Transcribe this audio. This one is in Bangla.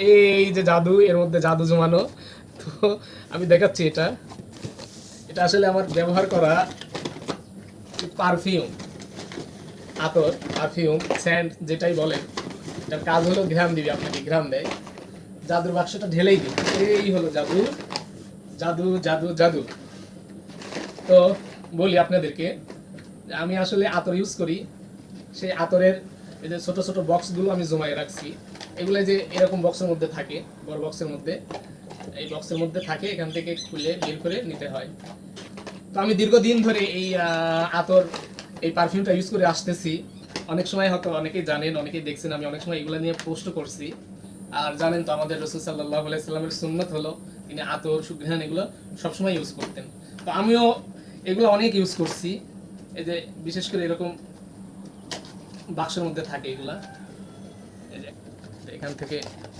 এই যে জাদু, এর মধ্যে জাদু জমানো। তো আমি দেখাচ্ছি, এটা এটা আসলে আমার ব্যবহার করা পারফিউম, আতর, পারফিউম, স্যান্ড যেটাই বলেন। এটার কাজ হলো ঘ্রাণ দিবে, আপনাকে ঘ্রাণ দেয়। জাদুর বাক্সটা ঢেলেই দিই, এই হলো জাদু, জাদু জাদু জাদু। তো বলি আপনাদেরকে যে আমি আসলে আতর ইউজ করি, সেই আতরের এই যে ছোট ছোট বক্সগুলো আমি জমায়ে রাখছি। এগুলো যে এরকম বক্সের মধ্যে থাকে, বড় বক্সের মধ্যে, এই বক্সের মধ্যে থাকে, এখান থেকে খুলে বের করে নিতে হয়। তো আমি দীর্ঘদিন ধরে এই আতর, এই পারফিউমটা ইউজ করে আসতেছি। অনেক সময় হয়তো অনেকেই জানেন, অনেকেই দেখছেন, আমি অনেক সময় এগুলো নিয়ে পোস্ট করছি। আর জানেন তো আমাদের রাসূল সাল্লাল্লাহু আলাইহি সাল্লামের সুন্নাত হলো তিনি আতর, সুঘ্রাণ এগুলো সবসময় ইউজ করতেন। তো আমিও এগুলো অনেক ইউজ করছি। এই যে বিশেষ করে এরকম বাক্সের মধ্যে থাকে এগুলা, এই যে এখান থেকে